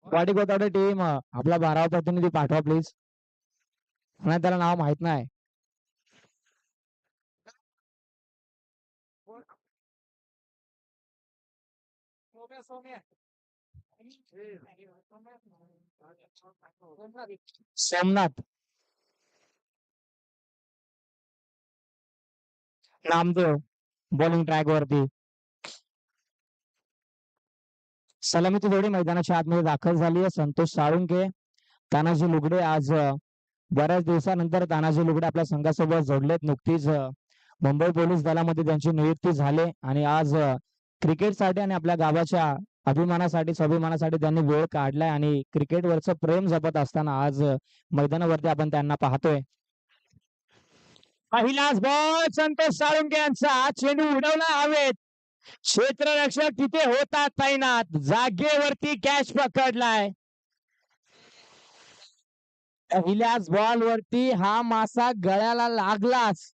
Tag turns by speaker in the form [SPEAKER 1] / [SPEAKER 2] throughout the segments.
[SPEAKER 1] वाडी गोतावडे टीम आपला 12वा प्रतिनिधी पाठवा प्लीज. नाही त्याला नाव माहित नाही. सोमनाथ नामदेव बॉलिंग ट्रॅक वरती. सलामीची जोडी मैदानाच्या आतमध्ये दाखल झाली आहे. संतोष साळुंके, तानाजी लुगडे. आज बऱ्याच दिवसानंतर तानाजी लुगडे आपल्या संघासोबत जोडलेत. नुकतीच मुंबई पोलीस दलामध्ये त्यांची नियुक्ती झाली आणि आज क्रिकेटसाठी आणि आपल्या गावाच्या अभिमानासाठी स्वाभिमानासाठी त्यांनी वेळ काढलाय आणि क्रिकेटवरचं प्रेम जपत असताना आज मैदानावरती आपण त्यांना पाहतोय. पहिलाच बॉल संतोष साळुंके यांचा. चेंडू उडवला हवेत. क्षेत्ररक्षक तिथे होता तैनात. जागेवरती कॅच पकडलाय. पहिल्याच बॉल वरती हा मासा गळ्याला लागलाच.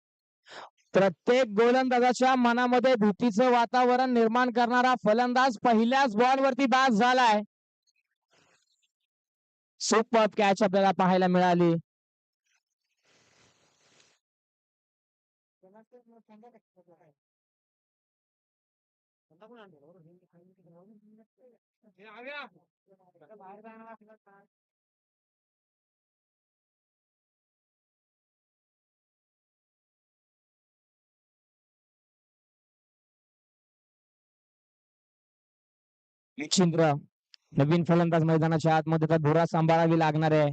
[SPEAKER 1] प्रत्येक गोलंदाजाच्या मनामध्ये भीतीचं वातावरण निर्माण करणारा फलंदाज पहिल्याच बॉल वरती बाद झालाय. सुपर कॅच आपल्याला पाहायला मिळाली. मच्छिंद्र नवीन फलंदाज मैदानाच्या आतमध्ये तर धुरा सांभाळावी लागणार आहे.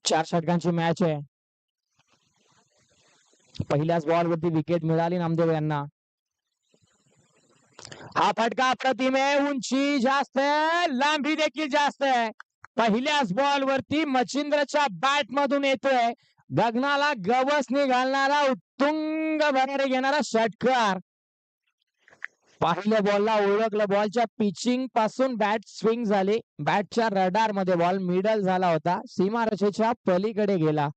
[SPEAKER 1] 4 षटकांची मॅच आहे. पहिल्याच बॉल वरती विकेट मिळाली नामदेव यांना. हा फटका अप्रतिम आहे. उंची जास्त आहे, लांबी देखील जास्त आहे. पहिल्याच बॉल वरती मच्छिंद्रच्या बॅट मधून येतोय गगनाला गवसणी घालणारा उत्तुंग भरारी घेणारा षटकार. पहिल्या बॉलला ओळखलं. बॉलच्या पिचिंग पासून बॅट स्विंग झाली. बॅटच्या रडार मध्ये बॉल मिडल झाला होता. सीमारेषेच्या पलीकडे गेला.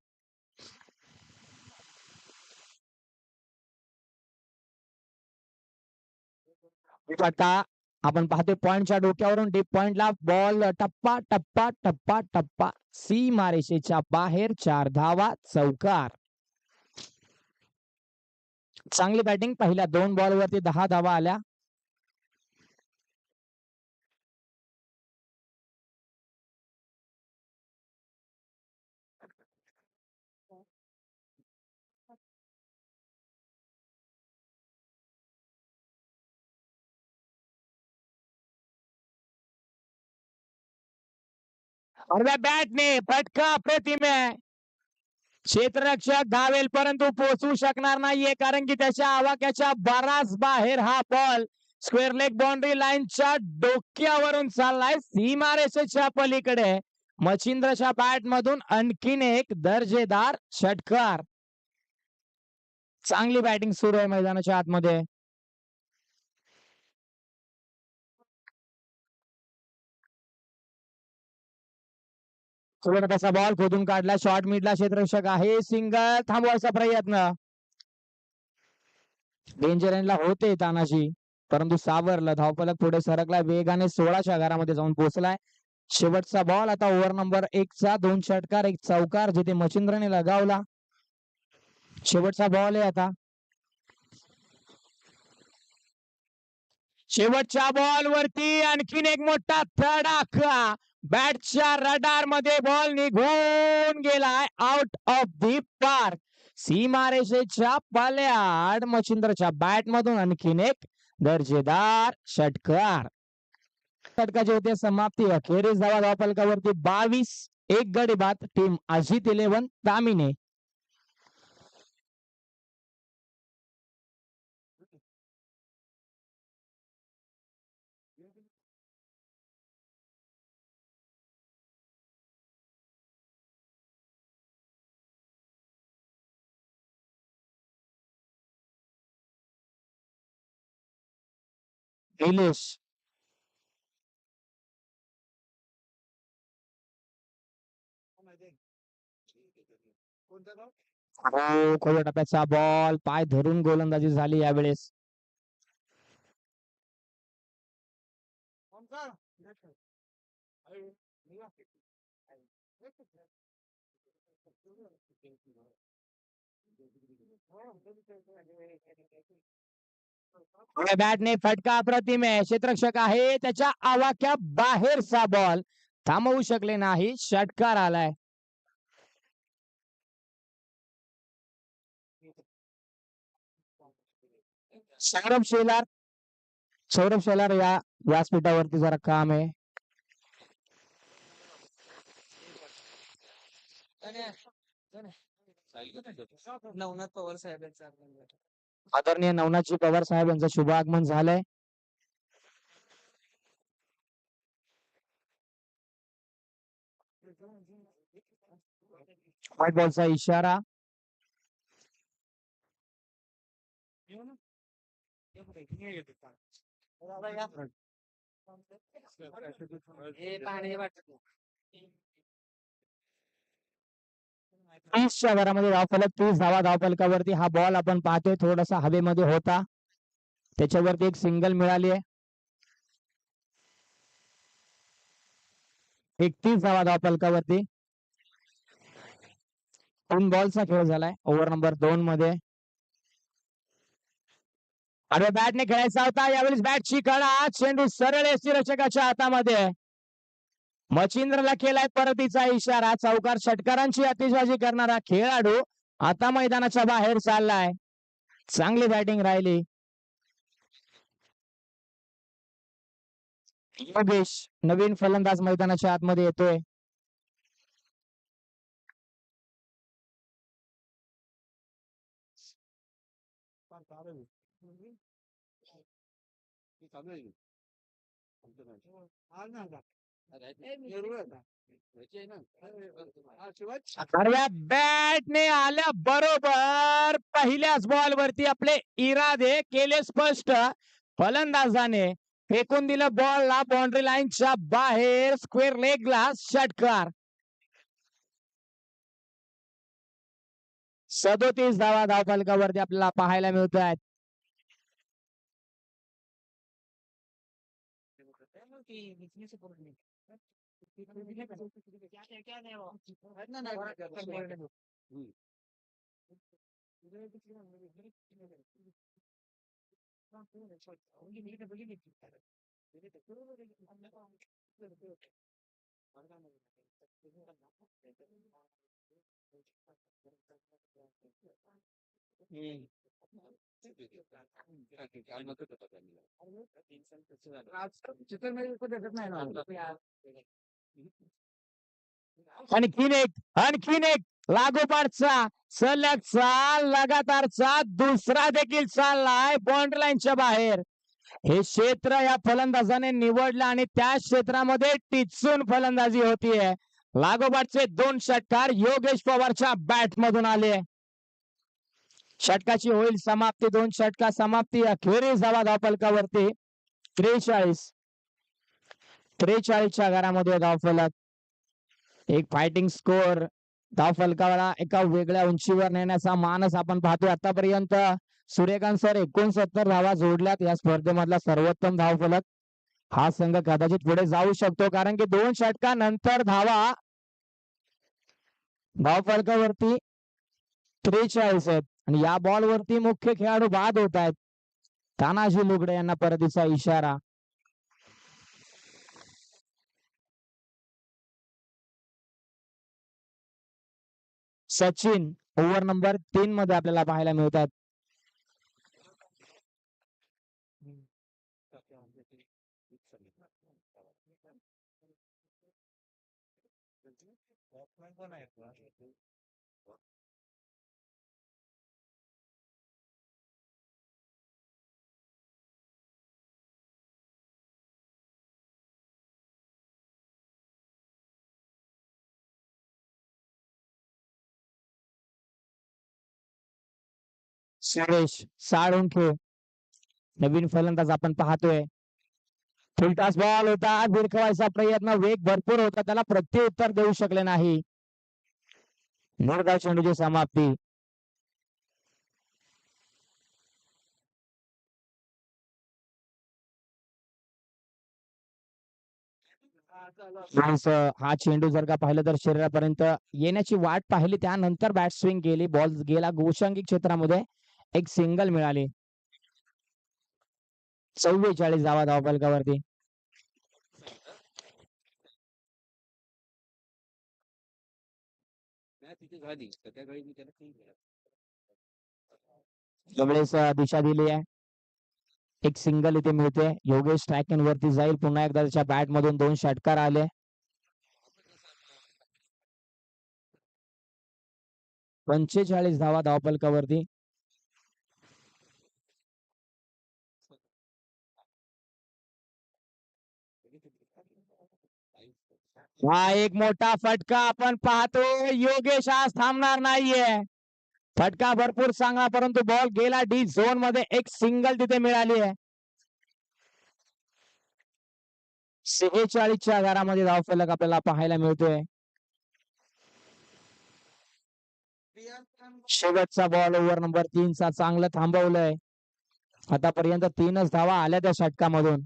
[SPEAKER 1] फटका आपण पाहतोय पॉइंटच्या डोक्यावरून डीप पॉइंटला बॉल टप्पा टप्पा टप्पा टप्पा सीमारेषेच्या बाहेर. 4 धावा, चौकार. चांगली बॅटिंग. पहिल्या 2 बॉल वरती 10 धावा आल्या. बॅटने फटका अप्रतिम आहे. क्षेत्ररक्षक धावेल परंतु पोहोचू शकणार नाहीये कारण की त्याच्या आवाक्याच्या बराच बाहेर हा बॉल स्क्वेअर लेग बाउंड्री लाईनच्या डोक्यावरून चाललाय सीमारेषेच्या पलीकडे. मच्छिंद्रच्या बॅट मधून आणखीन एक दर्जेदार षटकार. चांगली बॅटिंग सुरू आहे मैदानाच्या आतमध्ये. त्याचा बॉल खोदून काढला. शॉर्ट मिडला क्षेत्ररक्षक आहे. सिंगल थांबवायचा प्रयत्न. डेंजर एंडला होते तानाजी परंतु सावरलं. धावफलक पुढे सरकलाय वेगाने. 16च्या घरामध्ये जाऊन पोहोचलाय. शेवटचा बॉल आता ओव्हर नंबर 1 चा. 2 षटकार 1 चौकार जिथे मच्छिंद्रने लगावला. शेवटचा बॉल आहे आता. शेवटच्या बॉल वरती आणखीन एक मोठा धडाका. बॅटच्या रडार मध्ये बॉल निघून गेलाय आउट ऑफ दी पार्क. सीमारेषेच्या पल्याड मच्छिंद्रच्या बॅट मधून आणखीन एक दर्जेदार षटकार. षटकाची होते समाप्ती. अखेरीस धावा धावफलकावरती 22-1 गडी बाद. टीम अजित 11 तामिने. निलेश हो. खोल्या टप्प्याचा बॉल. पाय धरून गोलंदाजी झाली यावेळेस. बॅटने फटका अप्रतिम आहे. क्षेत्ररक्षक आहे त्याच्या आवाक्या बाहेरचा बॉल थांबवू शकले नाही. षटकार आलाय. सौरभ शेलार या व्यासपीठावरती जरा काम आहे.
[SPEAKER 2] नवनाथ पवार साहेबांचा
[SPEAKER 1] आदरणीय नवनाथजी पवार साहेब यांचं शुभ आगमन झालंय. व्हाईट बॉलचा इशारा. तीसच्या घरामध्ये धावफलक 30 धावा धावफलकावरती. हा बॉल आपण पाहतोय थोडासा हवेमध्ये होता त्याच्यावरती एक सिंगल मिळाली आहे. 31 धावा धावफलकावरती. 3 बॉलचा खेळ झालाय ओव्हर नंबर 2 मध्ये. आडव्या बॅटने खेळायचा होता यावेळेस बॅटची कडा चेंडू सरळ यष्टीरक्षकाच्या हातामध्ये. मच्छिंद्रला केलाय परतीचा इशारा. चौकार षटकारांची आतिषबाजी करणारा खेळाडू आता मैदानाच्या बाहेर चाललाय. चांगली बॅटिंग राहिली. योगेश नवीन फलंदाज मैदानाच्या आतमध्ये येतोय. आडव्या बॅटने आल्या बरोबर पहिल्याच बॉल वरती आपले इरादे केले स्पष्ट. फलंदाजाने फेकून दिलं बॉलला बाउंड्री लाईनच्या बाहेर. स्क्वेअर लेगला षटकार. 37 धावा धावफलकावरती आपल्याला पाहायला मिळत आहेत. आणखीन एक लागोपाठचा सलगचा लगातारचा दुसरा देखील चाललाय बाउंड्री लाईनच्या बाहेर. हे क्षेत्र या फलंदाजाने निवडलं आणि त्या क्षेत्रामध्ये टिचून फलंदाजी होतीये. लागोपाठचे 2 षटकार योगेश पवारच्या बॅट मधून आले. षटकाची होईल समाप्ती. 2 षटका समाप्ती. अखेरीस धावा धावफलकावरती 43च्या घरामध्ये धावफलक. एक फायटिंग स्कोर. धावफलकाला एका वेगळ्या उंचीवर नेण्याचा मानस आपण पाहतोय. आतापर्यंत सूर्यकांत सर 69 धावा जोडल्यात या स्पर्धेमधला सर्वोत्तम धावफलक. हा संघ कदाचित पुढे जाऊ शकतो कारण की 2 षटकानंतर धावफलकावरती 43 आहेत आणि या बॉल वरती मुख्य खेळाडू बाद होत आहेत. तानाजी लुगडे यांना परतीचा इशारा. सचिन ओव्हर नंबर 3 मध्ये आपल्याला पाहायला मिळतात. सुरेश साळुंखे नवीन फलंदाज आपण पाहतोय. फुलटॉस बॉल होता. भिरकवायचा प्रयत्न. वेग भरपूर होता. त्याला प्रत्युत्तर देऊ शकले नाही. निर्धाव चेंडूची समाप्ती. फ्रान्स हा चेंडू जर का पाहिलं तर शरीरापर्यंत येण्याची वाट पाहिली त्यानंतर बॅट स्विंग केली बॉल गेला गोशांगी क्षेत्रामध्ये एक सिंगल मिळाली 44 धावा धावफलकावरती यावेळेस दिशा दिली आहे एक सिंगल इथे मिळते योगेश ट्रॅकिंग वरती जाईल पुन्हा एकदा त्याच्या बॅट मधून 2 षटकार आले 45 धावा धावफलकावरती हा एक मोठा फटका आपण पाहतो योगेश आज थांबणार नाहीये फटका भरपूर चांगला परंतु बॉल गेला डी झोन मध्ये एक सिंगल तिथे मिळाली आहे 46च्या घरामध्ये धावफलक आपल्याला पाहायला मिळतोय शेवटचा बॉल ओव्हर नंबर 3 चा चांगलं थांबवलंय आतापर्यंत 3च धावा आल्या त्या षटकामधून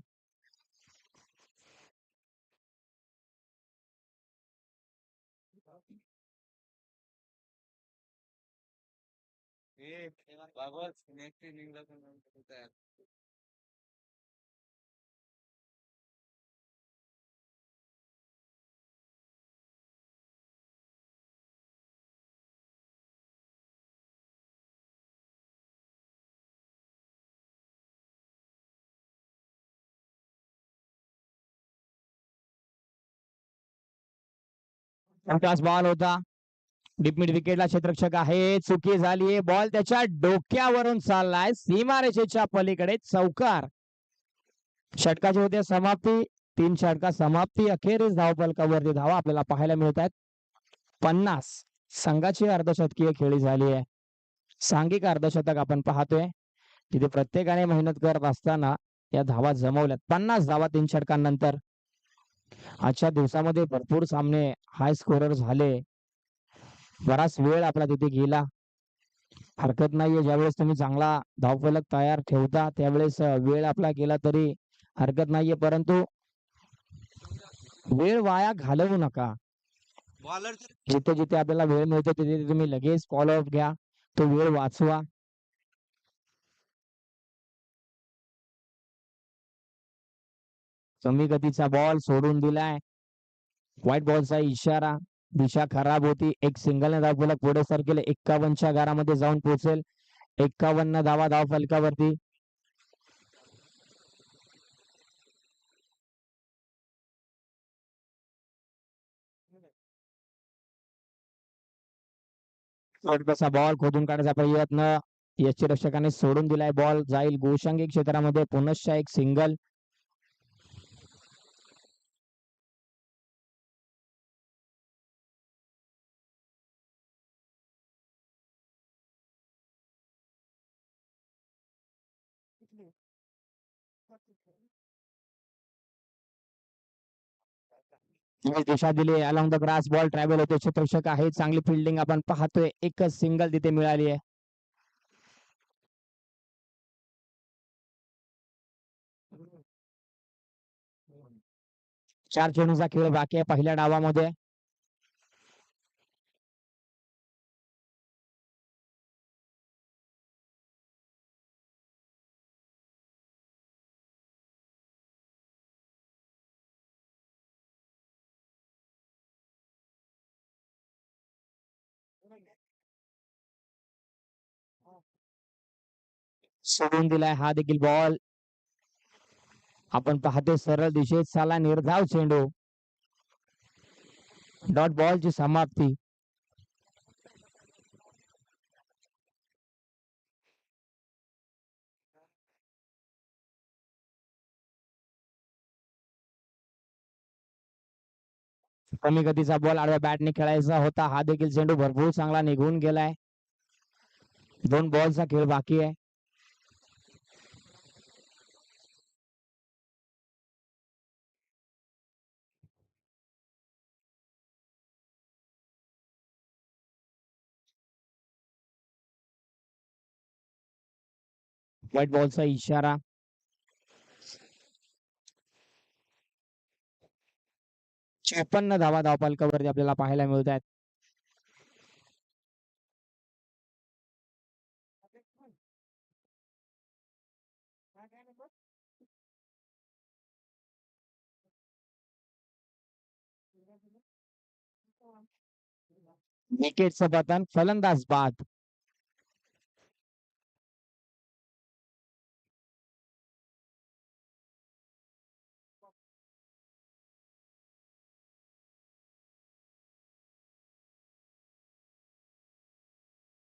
[SPEAKER 1] मोठाच बॉल होता डीप मिड विकेटला क्षेत्ररक्षक आहे चुकी झालीये बॉल त्याच्या डोक्यावरून चाललाय सीमारेषेच्या पलीकडे चौकार षटकाची होते समाप्ती 3 षटका समाप्ती अखेरीस धावफलकावरती धावा आपल्याला पाहायला मिळत आहेत 50 संघाची अर्धशतकीय खेळी झाली आहे सांघिक अर्धशतक आपण पाहतोय तिथे प्रत्येकाने मेहनत करत असताना या धावा जमवल्यात 50 धावा 3 षटकांनंतर आजच्या दिवसामध्ये भरपूर सामने हाय स्कोरर झाले बराच वेळ आपला तिथे गेला हरकत नाहीये ज्यावेळेस तुम्ही चांगला धावफलक तयार ठेवता त्यावेळेस वेळ आपला गेला तरी हरकत नाहीये परंतु वेळ वाया घालवू नका जिथे जिथे आपल्याला वेळ मिळतो तिथे तुम्ही लगेच फॉलोअप घ्या तो वेळ वाचवा कमी गतीचा बॉल सोडून दिलाय व्हाईट बॉलचा इशारा दिशा खराब होती एक सिंगल धावफलक पुढे सरकेल 51च्या घरामध्ये जाऊन पोहोचेल 51 धावा धावफलकावरती कसा बॉल खोदून काढायचा प्रयत्न यष्टीरक्षकाने सोडून दिलाय बॉल जाईल गोशांगी क्षेत्रामध्ये पुनश्च एक सिंगल दिशा दिली along the grass ball travel होते क्षेत्ररक्षक आहे चांगली फिल्डिंग आपण पाहतोय एकच सिंगल तिथे मिळाली आहे चार चेंडूचा खेळ बाकी आहे पहिल्या डावामध्ये सोडून दिलाय हा देखील बॉल आपण पाहतोय सरळ दिशेत चाला निर्धाव चेंडू डॉट बॉलची समाप्ती कमी गतीचा बॉल आडव्या बॅटने खेळायचा होता हा देखील चेंडू भरपूर चांगला निघून गेलाय 2 बॉलचा खेळ बाकी आहे व्हाईट बॉलचा इशारा 53 धावा धावफलकावरती आपल्याला पाहायला मिळत आहेत. विकेटचं पतन, फलंदाज बाद.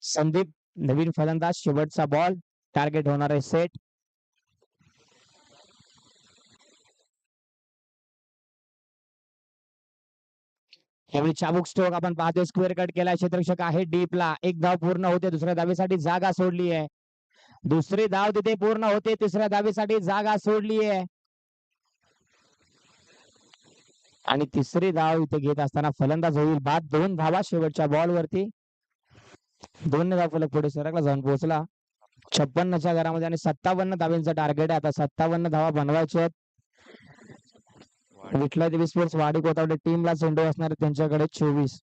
[SPEAKER 1] संदीप नवीन फलंदाज, शेवटचा बॉल, टार्गेट होणार आहे सेट. यावेळी चाबूक स्ट्रोक आपण पाहतोय, स्क्वेअर कट केलाय, क्षेत्ररक्षक आहे डीपला. एक धाव पूर्ण होते, दुसऱ्या धावेसाठी जागा सोडली आहे. दुसरी धाव तिथे पूर्ण होते, तिसऱ्या धावेसाठी जागा सोडली आहे. आणि तिसरी धाव इथे घेत असताना फलंदाज होईल बाद. 2 धावा शेवटच्या बॉल वरती. 2 धाव फलक पुढे सरकला जाऊन पोहोचला 56च्या घरामध्ये आणि 57 धावांचं टार्गेट आहे. आता 57 धावा बनवायचे आहेत. विठला देवी स्पोर्ट्स वाडी कोथावडे टीमला चेंडू असणार आहे, त्यांच्याकडे 24.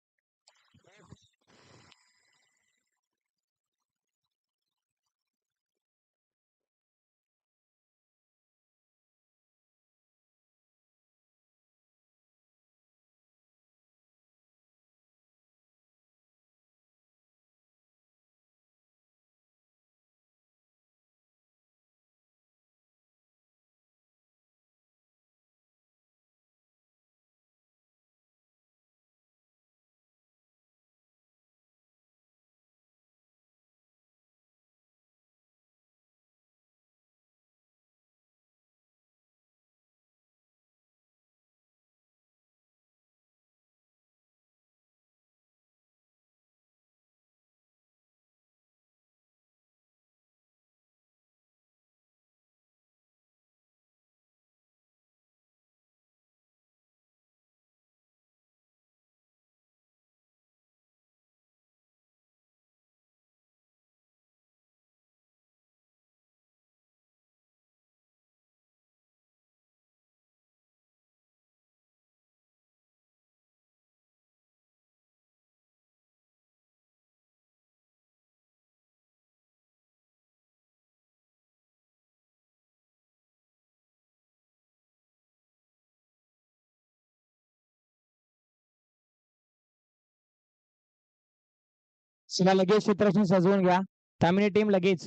[SPEAKER 1] शिला लगेच क्षेत्ररक्षण सजवून घ्या, तामिनी टीम लगेच.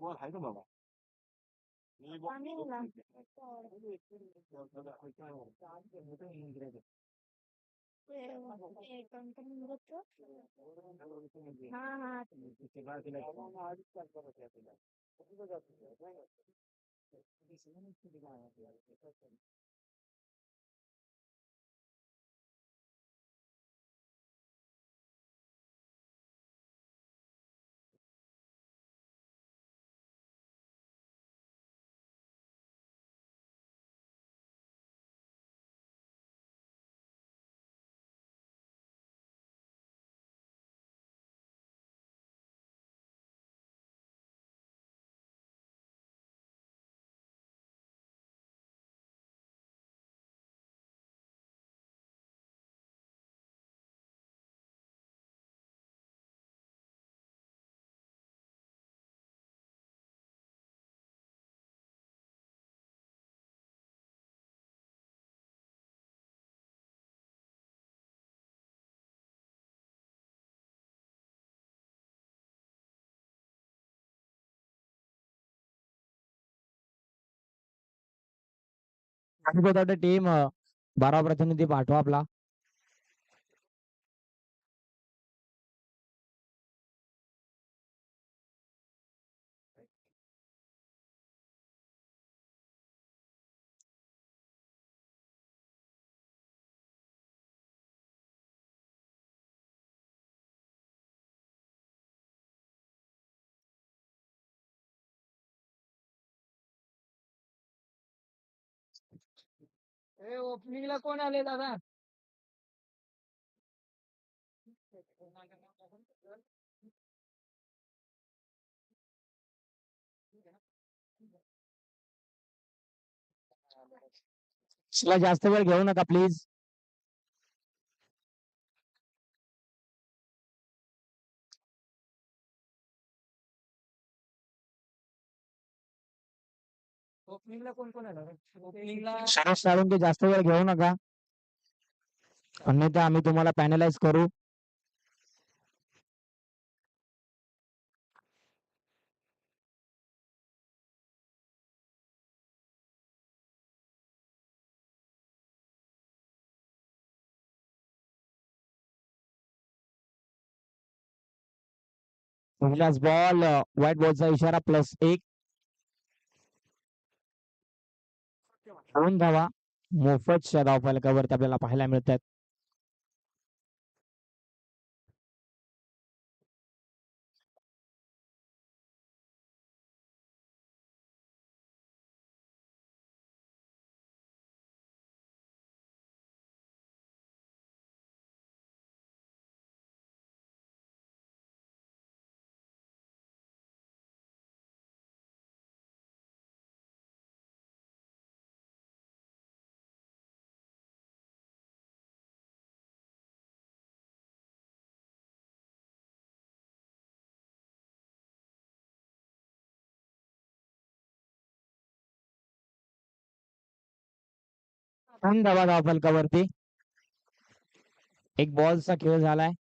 [SPEAKER 3] बॉल आहे का बाबा?
[SPEAKER 1] टीम 12 प्रतिनिधी पाठवा आपला.
[SPEAKER 2] ओपनिंगला कोण आले दादा?
[SPEAKER 1] चला जास्त वेळ घेऊ नका प्लीज.
[SPEAKER 2] ओपनिंगला कोण कोण आलं ओपनिंगला
[SPEAKER 1] सुरेश साळुंके जास्त वेळ घेऊ नका, अन्यथा आम्ही तुम्हाला पॅनलाइज करू. पहिलाच बॉल व्हाईट बॉलचा इशारा +1. 2 धावा मोफतच्या धावफलकावरती आपल्याला पाहायला मिळतात. दोन धावा धावफलकावरती. एक बॉलचा खेळ झालाय.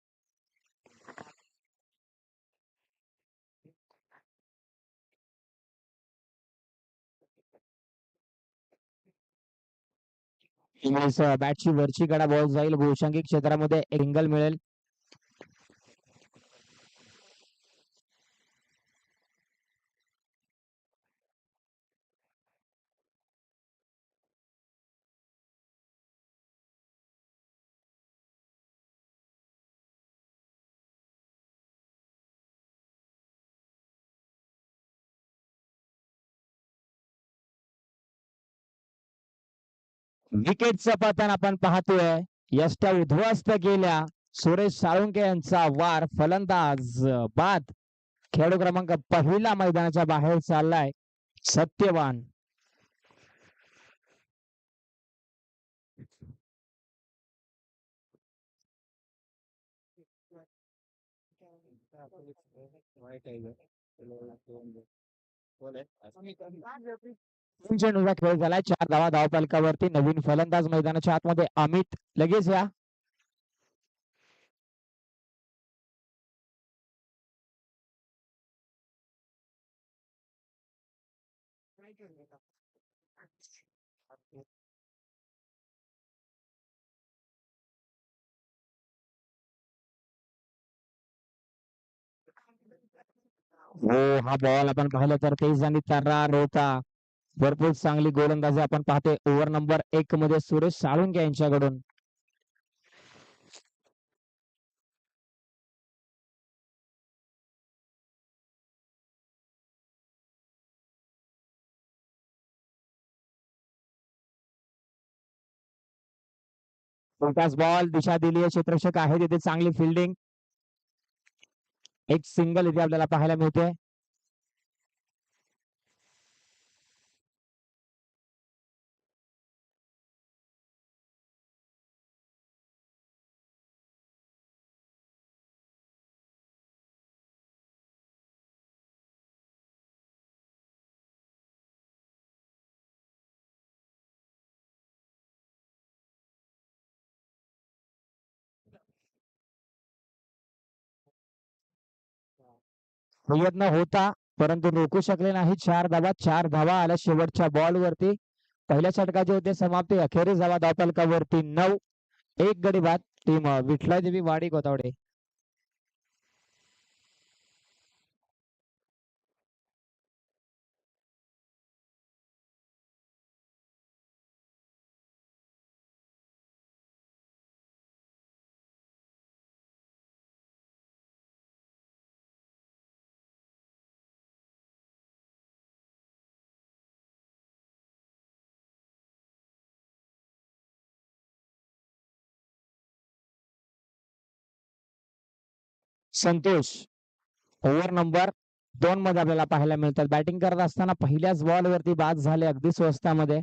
[SPEAKER 1] बॅटची वरची कडा बॉल जाईल गोशांकी क्षेत्रामध्ये एक सिंगल मिळेल. विकेटचं पतन आपण पाहतोय. यष्ट्या उद्ध्वस्त केल्या. सुरेश साळुंके यांचा वार फलंदाज बाद. खेळाडू क्रमांक पहिला मैदानाच्या बाहेर चाललाय सत्यवान.
[SPEAKER 3] वाईट आहे गं. कोण आहे?
[SPEAKER 1] तीन चेंडूचा खेळ झालाय. 4 धावा धावफलकावरती. नवीन फलंदाज मैदानाच्या आतमध्ये अमित लगेच या. हो, हा बॉल आपण पाहिलं तर तेज आणि तर्रार होता. भरपूर चांगली गोलंदाजी आपण पाहतोय ओव्हर नंबर 1 मध्ये सुरेश साळुंके यांच्याकडून. छोटाच बॉल दिशा दिली आहे. क्षेत्ररक्षक आहे तिथे चांगली फिल्डिंग. एक सिंगल इथे आपल्याला पाहायला मिळते. प्रयत्न होता परंतु रोखू शकले नाही. 4 धावा आल्या शेवटच्या बॉल वरती. पहिल्या षटकाचे होते समाप्ती. अखेरीस धावा धावफलकावरती 9. एक गडी बाद. टीम विठलादेवी वाडी गोतावडे. संतोष ओव्हर नंबर 2 मध्ये आपल्याला पाहायला मिळतात. बॅटिंग करत असताना पहिल्याच बॉल वरती बाद झाले अगदी स्वस्तामध्ये.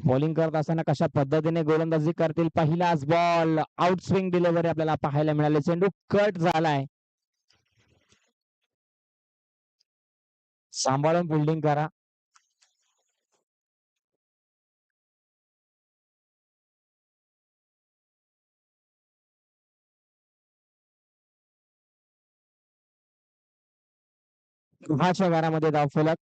[SPEAKER 1] बॉलिंग करत असताना कशा पद्धतीने गोलंदाजी करतील पहिलाच बॉल आउट स्विंग डिलिव्हरी आपल्याला पाहायला मिळाली चेंडू कट झालाय सांभाळून फिल्डिंग करा गुहाच्या घरामध्ये धावफलक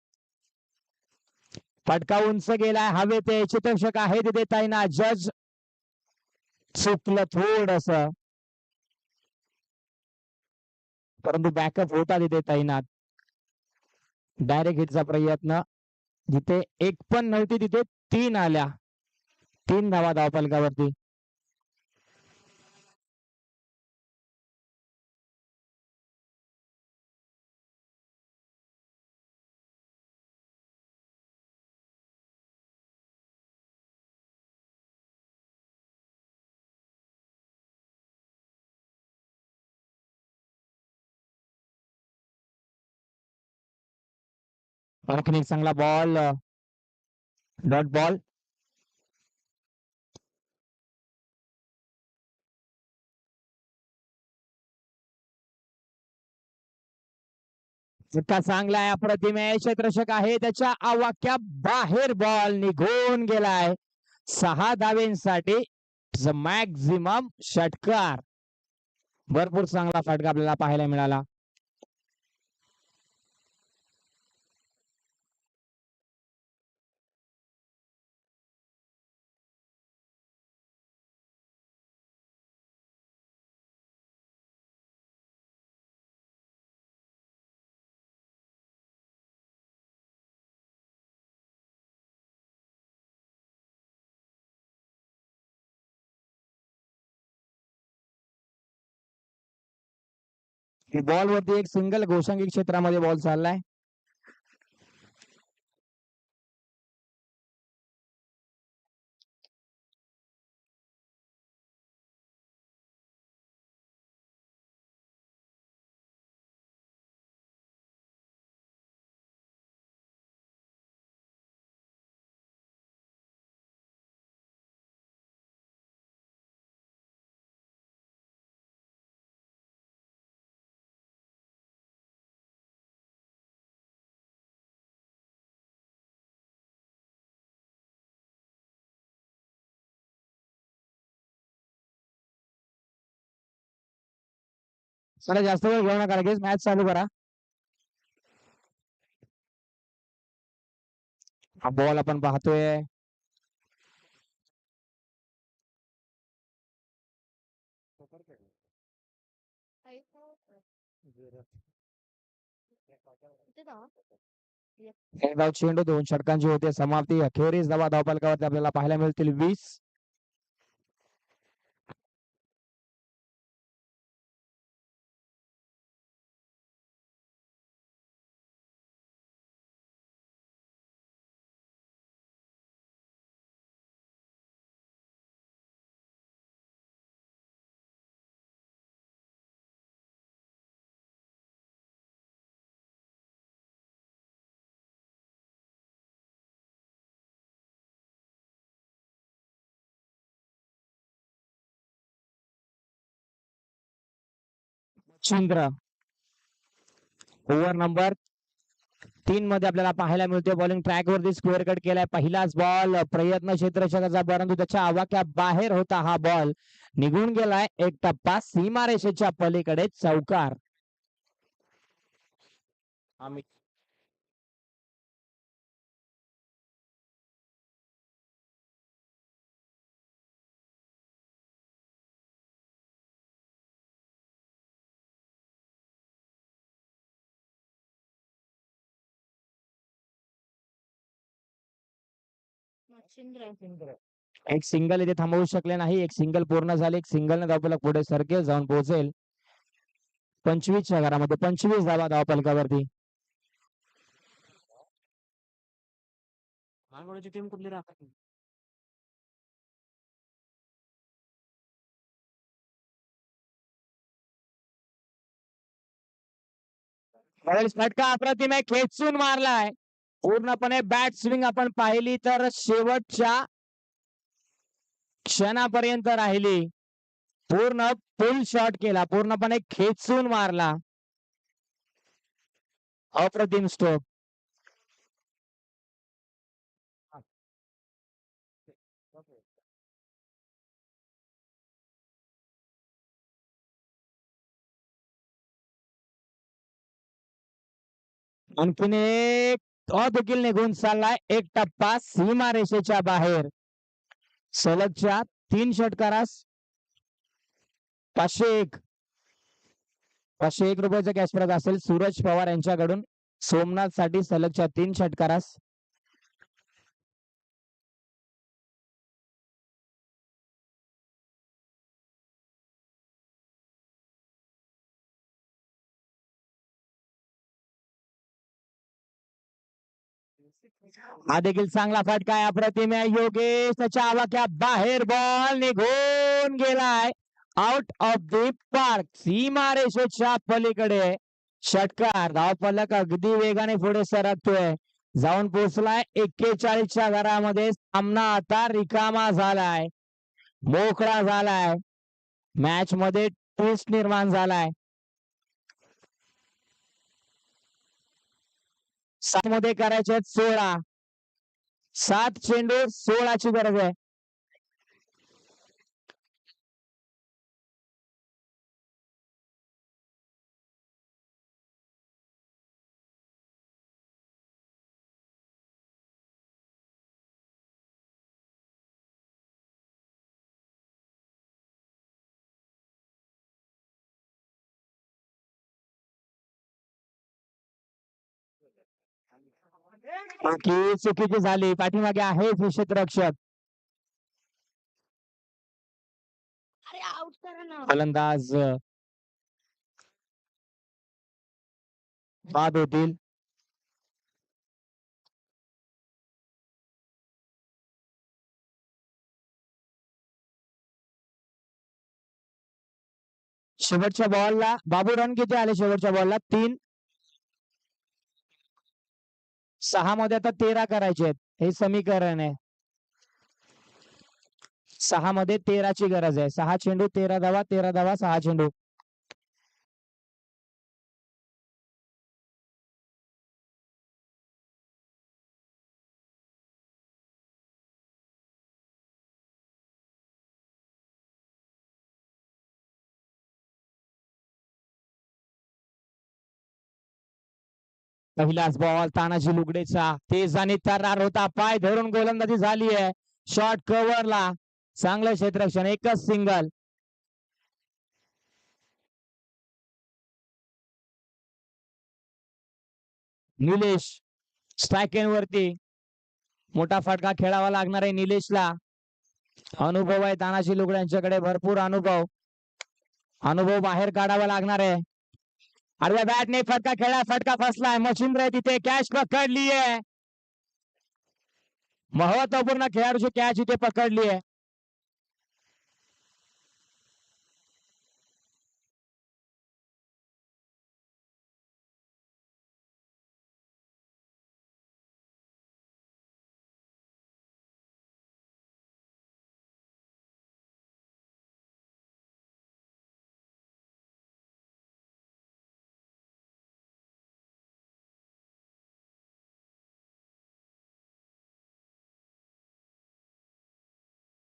[SPEAKER 1] फटका उंच गेलाय हवेत चित्रक्षक आहे तिथे ताईना जज चुकलं थोडस परंतु बॅकअप होता तिथे तैनात डायरेक्ट हिटचा प्रयत्न जिथे एक पण नव्हती तिथे 3 आल्या 3 धावा धावफलकावरती आणखीन एक चांगला बॉल डॉट बॉल इतका चांगला आहे अप्रतिम आहे क्षेत्ररक्षक आहे त्याच्या आवाक्या बाहेर बॉल निघून गेलाय 6 धावेंसाठी मॅक्झिमम षटकार भरपूर चांगला फटका आपल्याला पाहायला मिळाला बॉल वरती एक सिंगल गोषंगी क्षेत्रामध्ये बॉल चाललाय चला जास्त वेळ घेऊ नका लगेच मॅच चालू करा हा बॉल आपण पाहतोय एक धाव चेंडू 2 षटकांची होते समाप्ती अखेरीस धावा धावफलकावरती आपल्याला पाहायला मिळतील 20 चंद्र ओव्हर नंबर 3 मध्ये आपल्याला पाहायला मिळतोय बॉलिंग ट्रॅक वरती स्क्वेअर कट केलाय पहिलाच बॉल प्रयत्न क्षेत्ररक्षकाचा परंतु त्याच्या आवाक्या बाहेर होता हा बॉल निघून गेलाय एक टप्पा सीमारेषेच्या पलीकडे चौकार एक सिंगल इथे थांबवू शकले नाही एक सिंगल पूर्ण झाले एक सिंगल ने धावफलक पुढे सरकेल जाऊन पोहोचेल 25च्या घरामध्ये 25 धावा धावफलकावरती
[SPEAKER 3] मानवडीची टीम कुठली राहते
[SPEAKER 1] फटका अप्रतिम आहे खेचून मारलाय पूर्णपणे बॅट स्विंग आपण पाहिली तर शेवटच्या क्षणापर्यंत राहिली. पूर्ण पुल शॉट केला, पूर्णपणे खेचून मारला. अप्रतिम स्ट्रोक. आणखीन एक देखील निघून चाललाय. एक टप्पा सीमारेषेच्या बाहेर. सलगच्या 3 षटकारास 501 रुपयाचा कॅश प्राइज असेल सूरज पवार यांच्याकडून सोमनाथ साठी सलगच्या 3 षटकारास. हा देखील चांगला फटका आहे. अप्रतिम आहे. योगेश त्याच्या आवाक्या बाहेर बॉल निघून गेलाय. Out of the park. सीमारेषेच्या पलीकडे षटकार. धावफलक अगदी वेगाने पुढे सरकतोय. जाऊन पोहोचलाय 41च्या घरामध्ये. सामना आता रिकामा झालाय, मोकळा झालाय. मॅच मध्ये ट्विस्ट निर्माण झालाय. 7 मध्ये करायचे आहेत 16. 7 चेंडू 16ची गरज आहे. बाकी चुकीची झाली. पाठीमागे आहे क्षेत्ररक्षक. फलंदाज बाद होतील. शेवटच्या बॉलला बाबू रन किती आले? शेवटच्या बॉलला 3. 6 मध्ये आता 13 करायचे आहेत. हे समीकरण आहे. 6 मध्ये 13ची गरज आहे. 6 चेंडू 13 धावा, 13 धावा 6 चेंडू. पहिलाच बॉल तानाजी लुगडेचा. तेज आणि तर्रार होता. पाय धरून गोलंदाजी झाली आहे. शॉट कव्हरला. चांगलं क्षेत्ररक्षण. एकच सिंगल. निलेश स्ट्राईक वरती. मोठा फटका खेळावा लागणार आहे निलेशला. अनुभव आहे तानाजी लुगडे यांच्याकडे. भरपूर अनुभव बाहेर काढावा लागणार आहे. आडव्या बॅटने फटका खेळला. फटका फसलाय. मच्छिंद्र तिथे कॅच पकडली आहे. महत्वपूर्ण खेळाडूची कॅच इथे पकडली आहे.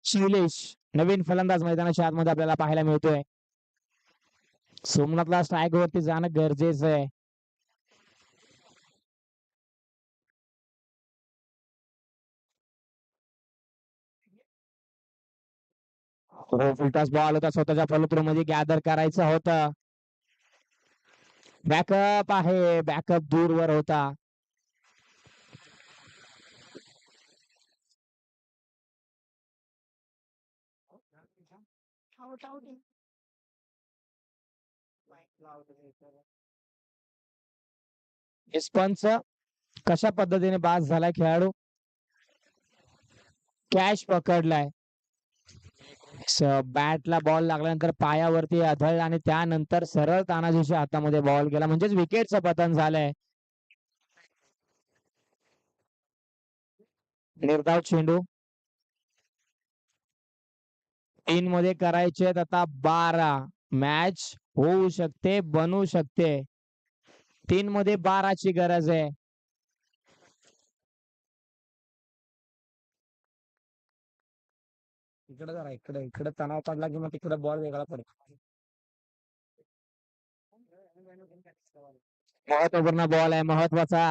[SPEAKER 1] शिलेश नवीन फलंदाज मैदानाच्या आतमध्ये आपल्याला पाहायला मिळतोय. सोमनाथला स्ट्राईक वरती जाणं गरजेचं आहे. फुलटॉस बॉल होता. स्वतःच्या फॉलोथ्रू मध्ये गॅदर करायचं होतं. बॅकअप आहे. बॅकअप दूरवर होता. पंच कशा पद्धतीने बाद झालाय खेळाडू. कॅच पकडलाय. बॅटला बॉल लागल्यानंतर पायावरती आदळला आणि त्यानंतर सरळ तानाजीच्या हातामध्ये बॉल गेला. म्हणजेच विकेटचं पतन झालंय. निर्धाव चेंडू. 3 मध्ये करायचे आहेत आता 12. मॅच होऊ शकते, बनू शकते. 3 मध्ये 12 ची गरज आहे.
[SPEAKER 2] इकडे जरा इकडे इकडे तणाव पडला की मग तिकडे बॉल वेगळा पडतो.
[SPEAKER 1] महत्वपूर्ण बॉल आहे, महत्वाचा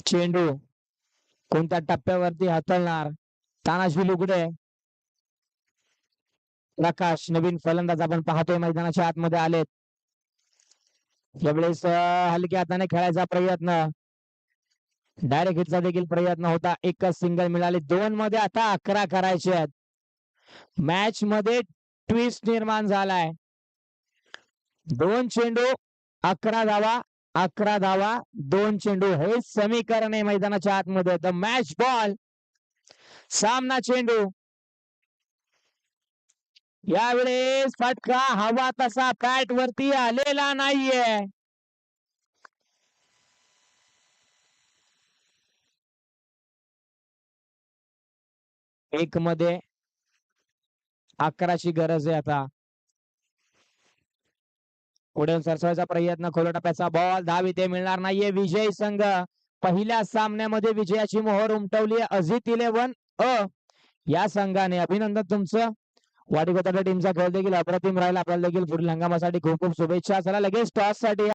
[SPEAKER 1] चेंडू कोणत्या टप्प्यावरती हाताळणार. तानाजी लुगडे, प्रकाश नवीन फलंदाज आपण पाहतोय मैदानाच्या आतमध्ये आलेत. यावेळेस हलक्या हाताने खेळायचा प्रयत्न, डायरेक्ट हिटचा देखील प्रयत्न होता. एकच सिंगल मिळाली. 2 मध्ये आता 11 करायचे आहेत. मॅच मध्ये ट्विस्ट निर्माण झालाय. 2 चेंडू 11 धावा, 11 धावा 2 चेंडू हे समीकरण आहे मैदानाच्या आतमध्ये. द मॅच बॉल, सामना चेंडू. यावेळेस फटका हवा तसा पॅट वरती आलेला नाहीये. एक मध्ये 11 ची गरज आहे आता. पुढे सरसावायचा प्रयत्न, खोल टप्प्याचा बॉल, धाव इथे मिळणार नाहीये. विजयी संघ पहिल्या सामन्यामध्ये विजयाची मोहर उमटवली. अजित 11 या संघाने. अभिनंदन तुमचं. वाडिकोटा टीमचा खेळ देखील अप्रतिम राहिला. आपल्याला देखील पुढील हंगामासाठी खूप खूप शुभेच्छा. चला लगेच टॉस साठी